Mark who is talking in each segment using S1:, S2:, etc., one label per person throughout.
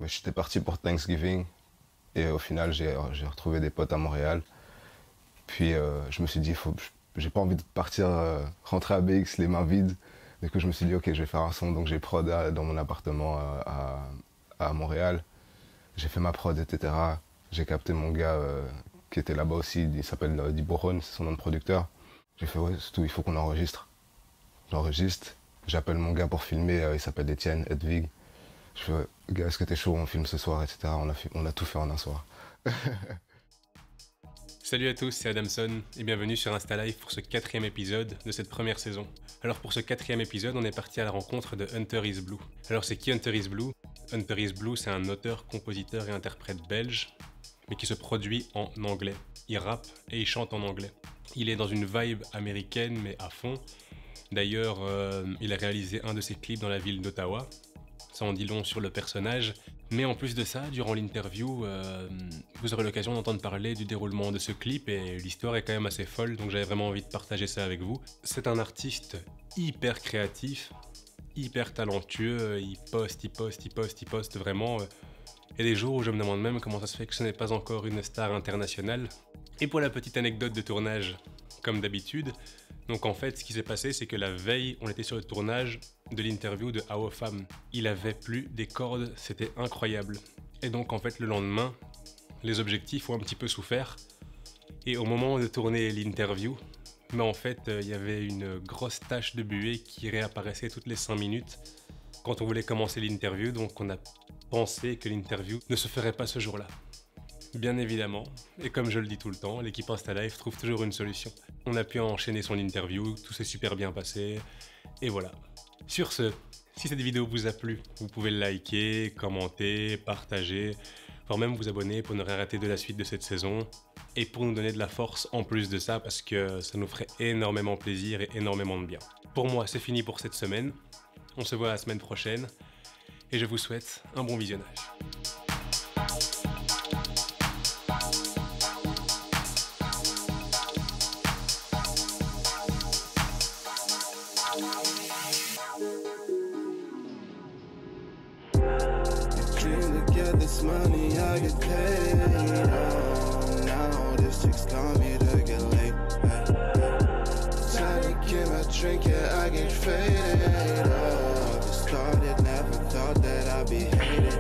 S1: Mais j'étais parti pour Thanksgiving et au final j'ai retrouvé des potes à Montréal. Puis je me suis dit, j'ai pas envie de partir rentrer à BX les mains vides. Du coup je me suis dit ok je vais faire un son, donc j'ai prod dans mon appartement à Montréal. J'ai fait ma prod, etc. J'ai capté mon gars qui était là-bas aussi, il s'appelle Diboron, c'est son nom de producteur. J'ai fait ouais c'est tout, il faut qu'on enregistre. J'enregistre, j'appelle mon gars pour filmer, il s'appelle Etienne, Edwig. Je fais, ouais, gars, est-ce que t'es chaud, on filme ce soir, etc. On a tout fait en un soir.
S2: Salut à tous, c'est Adamson et bienvenue sur Insta Live pour ce 4e épisode de cette première saison. Alors pour ce 4e épisode, on est parti à la rencontre de Hunter Is Blue. Alors c'est qui Hunter Is Blue? Hunter Is Blue, c'est un auteur, compositeur et interprète belge, mais qui se produit en anglais. Il rappe et il chante en anglais. Il est dans une vibe américaine mais à fond. D'ailleurs, il a réalisé un de ses clips dans la ville d'Ottawa. Ça en dit long sur le personnage. Mais en plus de ça, durant l'interview, vous aurez l'occasion d'entendre parler du déroulement de ce clip et l'histoire est quand même assez folle, donc j'avais vraiment envie de partager ça avec vous. C'est un artiste hyper créatif, hyper talentueux, il poste vraiment. Il y a des jours où je me demande même comment ça se fait que ce n'est pas encore une star internationale. Et pour la petite anecdote de tournage, comme d'habitude, donc en fait ce qui s'est passé c'est que la veille on était sur le tournage de l'interview de AOFAM. Il avait plus des cordes, c'était incroyable. Et donc en fait le lendemain, les objectifs ont un petit peu souffert. Et au moment de tourner l'interview, mais en fait il y avait une grosse tache de buée qui réapparaissait toutes les 5 minutes quand on voulait commencer l'interview, donc on a pensé que l'interview ne se ferait pas ce jour-là. Bien évidemment, et comme je le dis tout le temps, l'équipe Insta Live trouve toujours une solution. On a pu enchaîner son interview, tout s'est super bien passé, et voilà. Sur ce, si cette vidéo vous a plu, vous pouvez le liker, commenter, partager, voire même vous abonner pour ne rien rater de la suite de cette saison, et pour nous donner de la force en plus de ça, parce que ça nous ferait énormément plaisir et énormément de bien. Pour moi, c'est fini pour cette semaine, on se voit la semaine prochaine, et je vous souhaite un bon visionnage.
S3: This money I get paid. Oh, now this chick's call me to get late. Trying to get my drink, yeah, I get faded. Oh, just started, never thought that I'd be hated.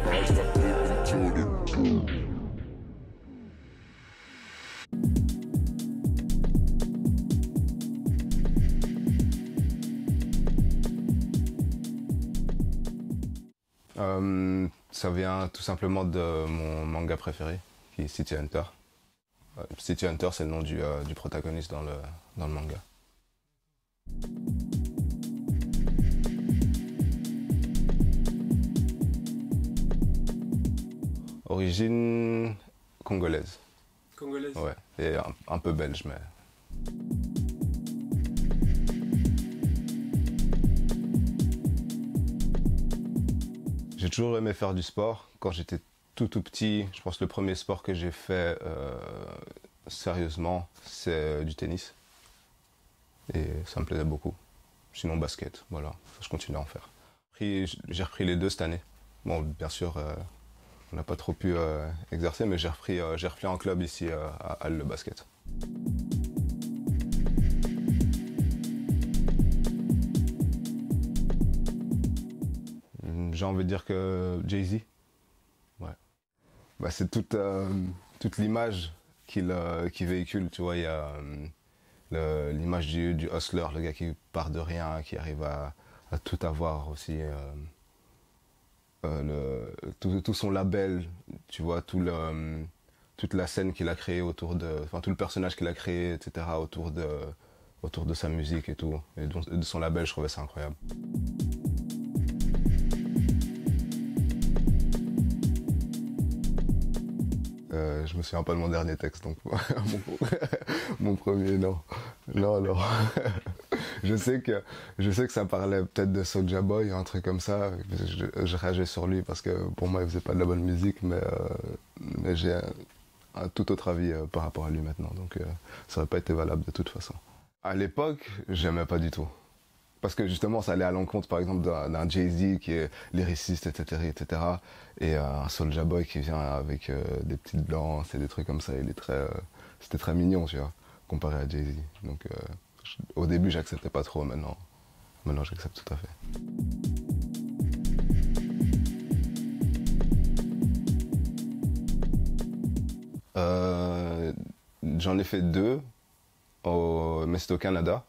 S1: Ça vient tout simplement de mon manga préféré, qui est City Hunter. City Hunter, c'est le nom du protagoniste dans le manga. Origine congolaise.
S2: Congolaise.
S1: Ouais, et un peu belge, mais... J'ai toujours aimé faire du sport. Quand j'étais tout petit, je pense que le premier sport que j'ai fait sérieusement, c'est du tennis. Et ça me plaisait beaucoup. Sinon basket, voilà, je continue à en faire. J'ai repris les deux cette année. Bon, bien sûr, on n'a pas trop pu exercer, mais j'ai repris en club ici à Halle le basket. J'ai envie de dire que Jay-Z, ouais. Bah, c'est toute l'image qu'il véhicule, tu vois. Il y a l'image du hustler, le gars qui part de rien, qui arrive à tout avoir aussi. Tout son label, tu vois, toute la scène qu'il a créée autour enfin tout le personnage qu'il a créé, etc. autour de sa musique et tout, et de son label, je trouvais ça incroyable. Je me souviens pas de mon dernier texte, donc mon premier, non. Je sais que ça parlait peut-être de Soulja Boy, un truc comme ça. Je rageais sur lui parce que pour moi il faisait pas de la bonne musique, mais j'ai un tout autre avis par rapport à lui maintenant, donc ça aurait pas été valable de toute façon. À l'époque, j'aimais pas du tout. Parce que justement, ça allait à l'encontre, par exemple, d'un Jay-Z qui est lyriciste, etc., etc. Et un Soulja Boy qui vient avec des petites danses et des trucs comme ça. C'était très mignon, tu vois, comparé à Jay-Z. Donc, au début, j'acceptais pas trop. Maintenant, j'accepte tout à fait. J'en ai fait deux, mais c'était au Canada.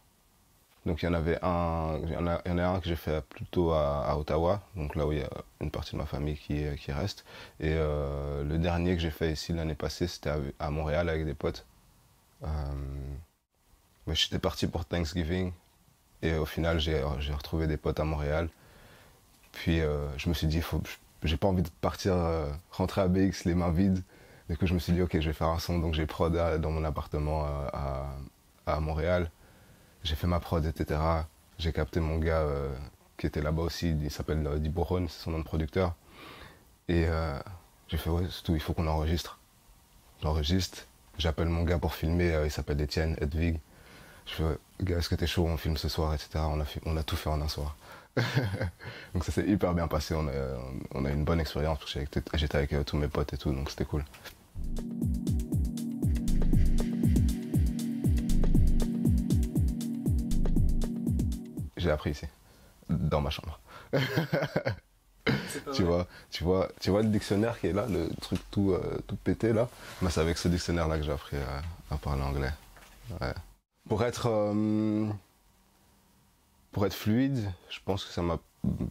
S1: Donc il y en avait il y en a un que j'ai fait plutôt à Ottawa, donc là où il y a une partie de ma famille qui reste. Et le dernier que j'ai fait ici l'année passée, c'était à Montréal avec des potes. Mais j'étais parti pour Thanksgiving et au final j'ai retrouvé des potes à Montréal. Puis je me suis dit, j'ai pas envie de partir rentrer à BX les mains vides. Du coup je me suis dit ok, je vais faire un son, donc j'ai prod dans mon appartement à Montréal. J'ai fait ma prod, etc. J'ai capté mon gars qui était là-bas aussi, il s'appelle Diboron, c'est son nom de producteur. Et j'ai fait ouais, c'est tout, il faut qu'on enregistre. J'enregistre, j'appelle mon gars pour filmer, il s'appelle Etienne, Edwig. Je fais ouais, gars, est-ce que t'es chaud, on filme ce soir, etc. On a tout fait en un soir. Donc ça s'est hyper bien passé, on a eu une bonne expérience, parce que j'étais avec tous mes potes et tout, donc c'était cool. J'ai appris ici, dans ma chambre. Tu vois le dictionnaire qui est là, le truc tout pété là. Mais c'est avec ce dictionnaire là que j'ai appris à parler anglais. Ouais. Pour être fluide, je pense que ça m'a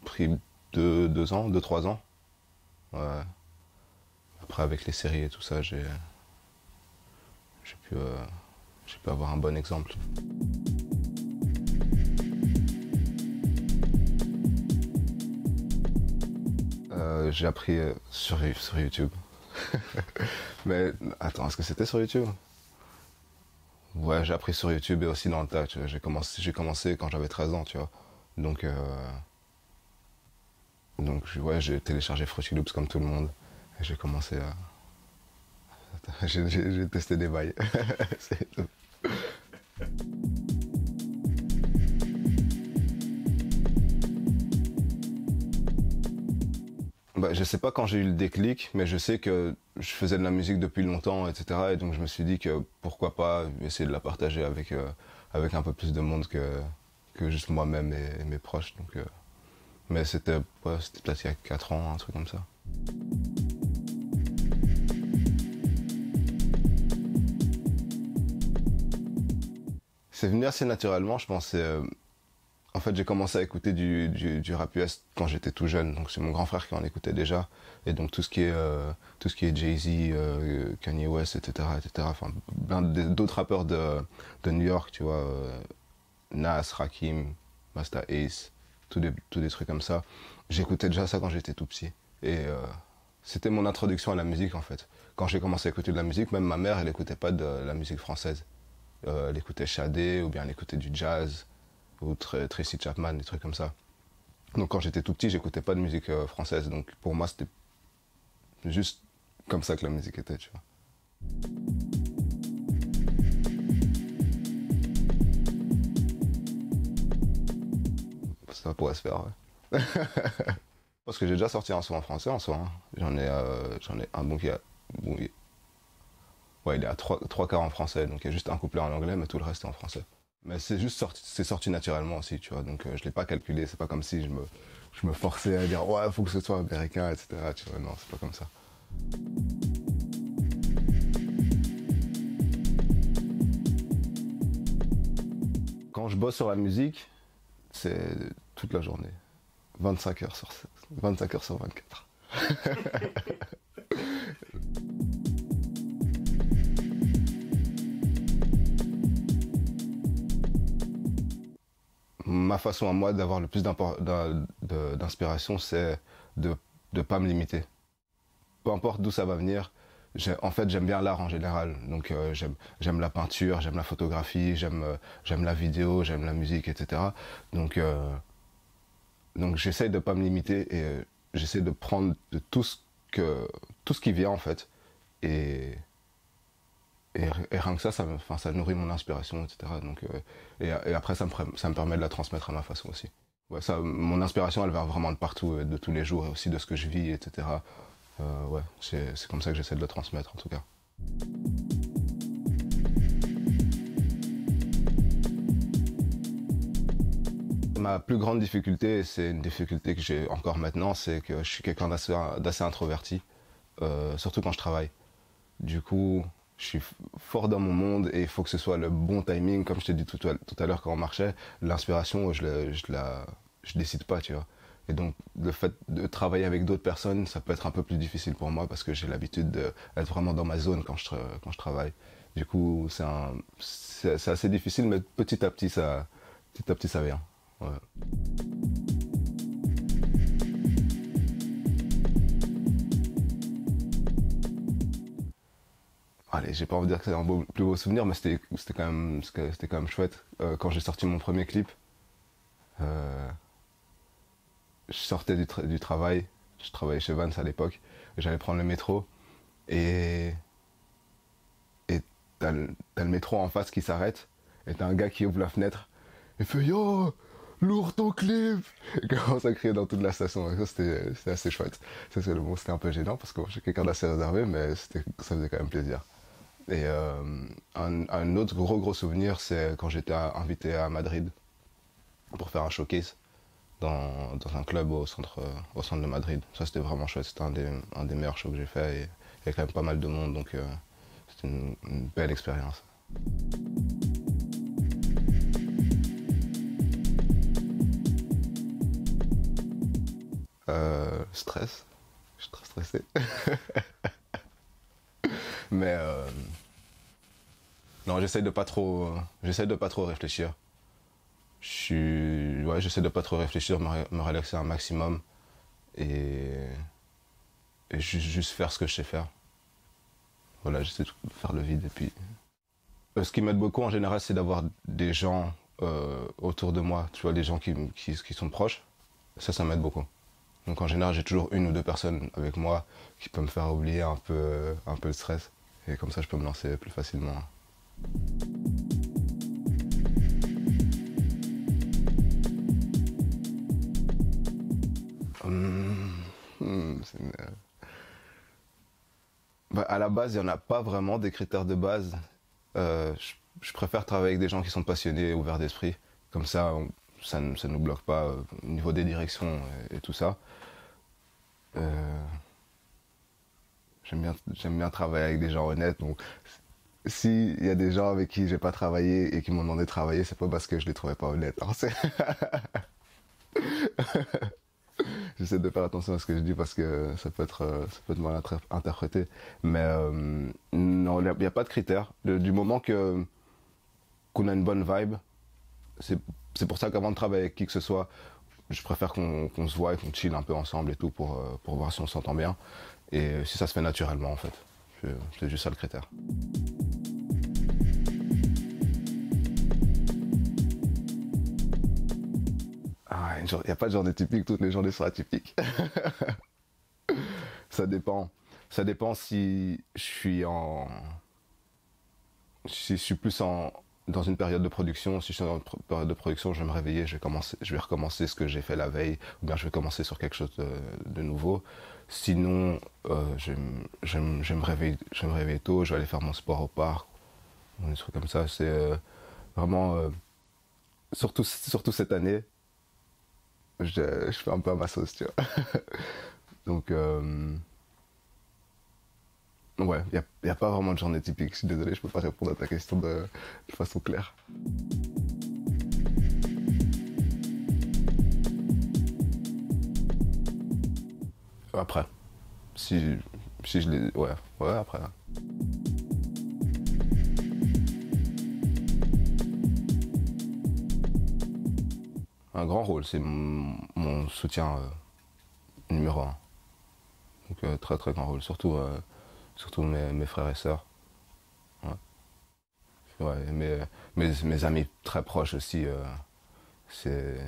S1: pris 2-3 ans. Ouais. Après avec les séries et tout ça, j'ai pu avoir un bon exemple. J'ai appris sur YouTube. Mais attends, est-ce que c'était sur YouTube? Ouais, j'ai appris sur YouTube et aussi dans le tas. Tu vois. J'ai commencé quand j'avais 13 ans, tu vois. Donc ouais, j'ai téléchargé Fruity Loops comme tout le monde. Et j'ai commencé à... j'ai testé des bails. C'est tout. Bah, je sais pas quand j'ai eu le déclic, mais je sais que je faisais de la musique depuis longtemps, etc. Et donc je me suis dit que pourquoi pas essayer de la partager avec un peu plus de monde que juste moi-même et mes proches. Donc, mais c'était peut-être il y a 4 ans, un truc comme ça. C'est venu assez naturellement, je pense. En fait, j'ai commencé à écouter du rap US quand j'étais tout jeune. Donc, c'est mon grand frère qui en écoutait déjà. Et donc, tout ce qui est Jay-Z, Kanye West, etc., etc. Enfin, plein d'autres rappeurs de New York, tu vois. Nas, Rakim, Masta Ace, tous des trucs comme ça. J'écoutais déjà ça quand j'étais tout petit. Et c'était mon introduction à la musique, en fait. Quand j'ai commencé à écouter de la musique, même ma mère, elle écoutait pas de la musique française. Elle écoutait Sade, ou bien elle écoutait du jazz, ou Tracy Chapman, des trucs comme ça. Donc quand j'étais tout petit, j'écoutais pas de musique française. Donc pour moi, c'était juste comme ça que la musique était, tu vois. Ça pourrait se faire, ouais. Parce que j'ai déjà sorti un son en français en soi. Hein. J'en ai un bon qui a... Bon, ouais, il est à 3 quarts en français, donc il y a juste un couplet en anglais, mais tout le reste est en français. Mais c'est sorti naturellement aussi, tu vois, donc je l'ai pas calculé, c'est pas comme si je me forçais à dire ouais, faut que ce soit américain, etc. Tu vois, non, c'est pas comme ça. Quand je bosse sur la musique, c'est toute la journée. 25 heures sur 24. Ma façon à moi d'avoir le plus d'inspiration, c'est de ne pas me limiter. Peu importe d'où ça va venir, en fait j'aime bien l'art en général. Donc j'aime la peinture, j'aime la photographie, j'aime la vidéo, j'aime la musique, etc. Donc j'essaie de pas me limiter et j'essaie de prendre de tout ce qui vient en fait et et rien que ça nourrit mon inspiration, etc. Donc, et après, ça me permet de la transmettre à ma façon aussi. Ouais, mon inspiration, elle vient vraiment de partout, de tous les jours, et aussi de ce que je vis, etc. Ouais, c'est comme ça que j'essaie de le transmettre, en tout cas. Ma plus grande difficulté, c'est une difficulté que j'ai encore maintenant, c'est que je suis quelqu'un d'assez introverti, surtout quand je travaille. Du coup, je suis fort dans mon monde et il faut que ce soit le bon timing. Comme je t'ai dit tout à l'heure quand on marchait, l'inspiration, je décide pas, tu vois. Et donc, le fait de travailler avec d'autres personnes, ça peut être un peu plus difficile pour moi parce que j'ai l'habitude d'être vraiment dans ma zone quand je travaille. Du coup, c'est assez difficile, mais petit à petit, ça vient. Ouais. Allez, j'ai pas envie de dire que c'est un plus beau souvenir, mais c'était quand même chouette. Quand j'ai sorti mon premier clip, euh, je sortais du travail, je travaillais chez Vans à l'époque, et j'allais prendre le métro, et, et t'as le métro en face qui s'arrête, et t'as un gars qui ouvre la fenêtre, et fait Yo, lourd ton clip! Et commence à crier dans toute la station, et ça c'était assez chouette. C'était un peu gênant, parce que moi, je suis quelqu'un d'assez réservé, mais ça faisait quand même plaisir. Et un autre gros souvenir, c'est quand j'étais invité à Madrid pour faire un showcase dans un club au centre de Madrid. Ça, c'était vraiment chouette. C'était un des meilleurs shows que j'ai fait. Et il y a quand même pas mal de monde, donc c'était une belle expérience. Stress. Je suis très stressé. Mais non, j'essaie de pas trop réfléchir. J'essaie de pas trop réfléchir, me relaxer un maximum et juste faire ce que je sais faire. Voilà, j'essaie de faire le vide et puis. Ce qui m'aide beaucoup en général, c'est d'avoir des gens autour de moi, tu vois, des gens qui sont proches. Ça m'aide beaucoup. Donc en général, j'ai toujours une ou deux personnes avec moi qui peuvent me faire oublier un peu le stress. Et comme ça, je peux me lancer plus facilement. Bah, à la base, il n'y en a pas vraiment des critères de base. Je préfère travailler avec des gens qui sont passionnés et ouverts d'esprit. Comme ça, ça ne nous bloque pas au niveau des directions et tout ça. J'aime bien travailler avec des gens honnêtes. Donc, s'il y a des gens avec qui j'ai pas travaillé et qui m'ont demandé de travailler, c'est pas parce que je les trouvais pas honnêtes. Alors, j'essaie de faire attention à ce que je dis parce que ça peut être mal interprété. Mais non, il n'y a pas de critères. Du moment qu'on a une bonne vibe, c'est pour ça qu'avant de travailler avec qui que ce soit, je préfère qu'on se voit et qu'on chill un peu ensemble et tout pour voir si on s'entend bien. Et si ça se fait naturellement en fait. C'est juste ça le critère. Ah, il n'y a pas de journée typique, toutes les journées sont atypiques. Ça dépend. Ça dépend si je suis plus dans une période de production. Si je suis dans une période de production, je vais me réveiller, je vais recommencer ce que j'ai fait la veille, ou bien je vais commencer sur quelque chose de nouveau. Sinon, je vais me réveiller tôt, je vais aller faire mon sport au parc, des trucs comme ça. C'est vraiment, surtout cette année, je fais un peu à ma sauce, tu vois. Donc, ouais, il n'y a pas vraiment de journée typique. Je suis désolé, je peux pas répondre à ta question de façon claire. Après. Si je l'ai... Ouais, après. Un grand rôle, c'est mon soutien numéro un. Donc très très grand rôle, surtout mes frères et sœurs. Ouais, mes amis très proches aussi, c'est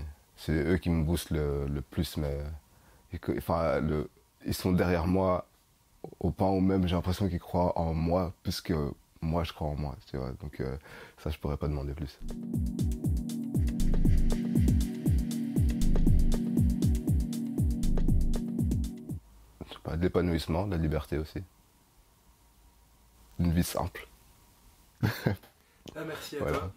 S1: eux qui me boostent le plus, mais ils sont derrière moi au point où même j'ai l'impression qu'ils croient en moi plus que moi je crois en moi, tu vois. Donc ça, je pourrais pas demander plus. Je sais pas, de l'épanouissement, de la liberté aussi. Une vie simple.
S2: Merci à
S1: Voilà.
S2: toi.